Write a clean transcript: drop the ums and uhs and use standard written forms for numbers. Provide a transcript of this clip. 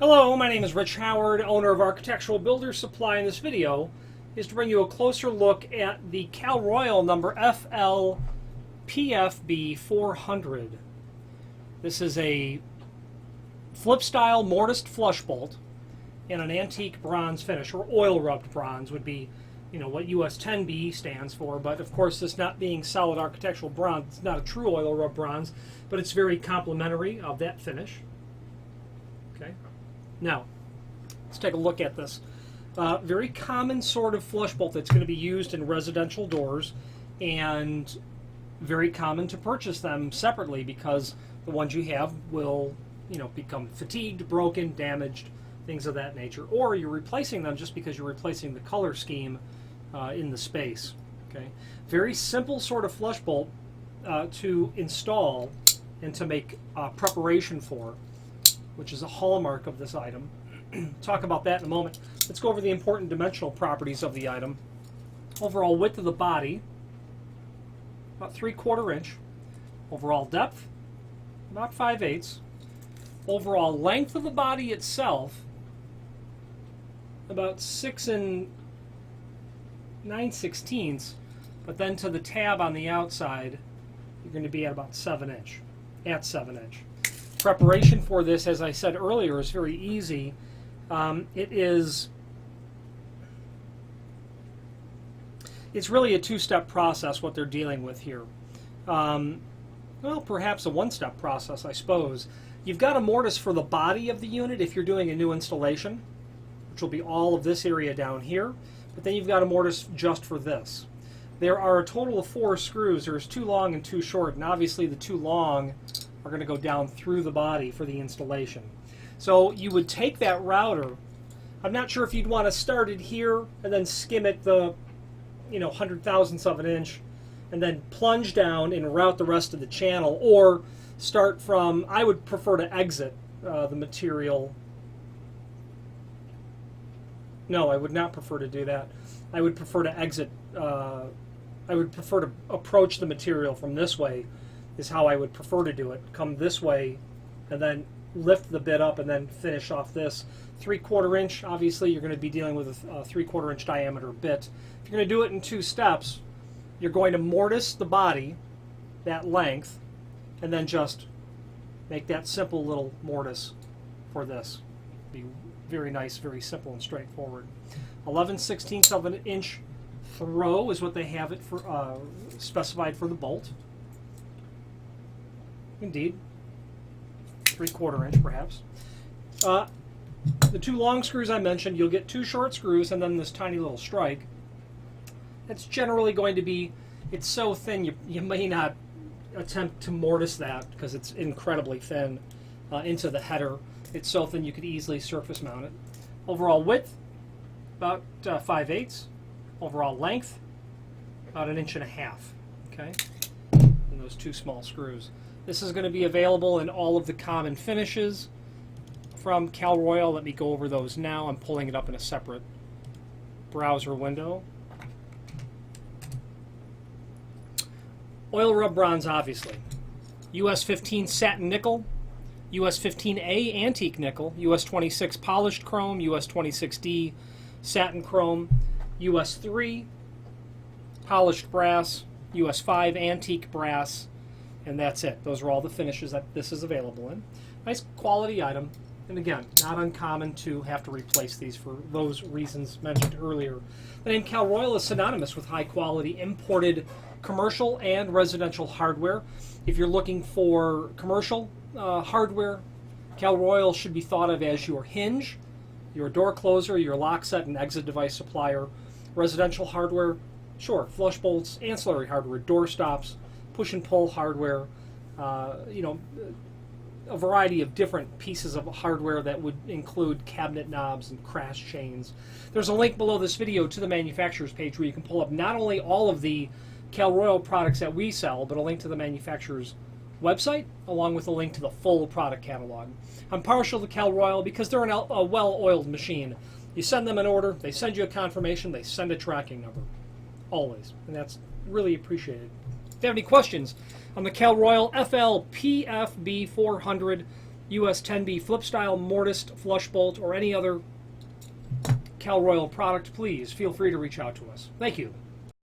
Hello, my name is Rich Howard, owner of Architectural Builder Supply. In this video is to bring you a closer look at the Cal Royal number FLPFB400. This is a flip-style mortised flush bolt in an antique bronze finish, or oil-rubbed bronze would be, what US10B stands for. But of course, this not being solid architectural bronze, it's not a true oil-rubbed bronze, but it's very complimentary of that finish. Okay. Now, let's take a look at this. Very common sort of flush bolt that's going to be used in residential doors, and very common to purchase them separately because the ones you have will, become fatigued, broken, damaged, things of that nature. Or you're replacing them just because you're replacing the color scheme in the space. Okay, very simple sort of flush bolt to install and to make preparation for, which is a hallmark of this item. Talk about that in a moment. Let's go over the important dimensional properties of the item. Overall width of the body, about 3/4 inch. Overall depth, about 5/8. Overall length of the body itself, about 6 9/16. But then to the tab on the outside, you're going to be at about 7 inch. At 7 inch. Preparation for this, as I said earlier, is very easy. It's really a two-step process what they're dealing with here. Well, perhaps a one-step process, I suppose. You've got a mortise for the body of the unit if you're doing a new installation, which will be all of this area down here. But then you've got a mortise just for this. There are a total of 4 screws. There's 2 long and 2 short, and obviously the 2 long are going to go down through the body for the installation. So you would take that router. I'm not sure if you'd want to start it here and then skim it the 100,000ths of an inch and then plunge down and route the rest of the channel, or start from, I would prefer to exit the material. No, I would not prefer to do that. I would prefer to exit, I would prefer to approach the material from this way, is how I would prefer to do it. Come this way and then lift the bit up and then finish off this. 3/4 inch, obviously you're going to be dealing with a 3/4 inch diameter bit. If you're going to do it in 2 steps, you're going to mortise the body, that length, and then just make that simple little mortise for this. Be very nice, very simple and straightforward. 11/16 of an inch throw is what they have it for, specified for the bolt. Indeed, 3/4 inch perhaps. The 2 long screws I mentioned, you'll get 2 short screws and then this tiny little strike. It's generally going to be, it's so thin you may not attempt to mortise that because it's incredibly thin into the header. It's so thin you could easily surface mount it. Overall width, about 5/8. Overall length, about 1.5 inches. Okay, and those 2 small screws. This is going to be available in all of the common finishes from Cal Royal. Let me go over those now. I'm pulling it up in a separate browser window. Oil rub bronze, obviously. US15 satin nickel, US15A antique nickel, US26 polished chrome, US26D satin chrome, US3 polished brass, US5 antique brass, and that's it. Those are all the finishes that this is available in. Nice quality item, and again, not uncommon to have to replace these for those reasons mentioned earlier. The name Cal Royal is synonymous with high quality imported commercial and residential hardware. If you're looking for commercial hardware, Cal Royal should be thought of as your hinge, your door closer, your lock set and exit device supplier. Residential hardware, sure, flush bolts, ancillary hardware, door stops, push and pull hardware, a variety of different pieces of hardware that would include cabinet knobs and crash chains. There's a link below this video to the manufacturer's page where you can pull up not only all of the Cal Royal products that we sell, but a link to the manufacturer's website, along with a link to the full product catalog. I'm partial to Cal Royal because they're a well-oiled machine. You send them an order, they send you a confirmation, they send a tracking number. Always. And that's really appreciated. If you have any questions on the Cal Royal FLPFB400, US10B flip style mortised flush bolt or any other Cal Royal product, please feel free to reach out to us. Thank you.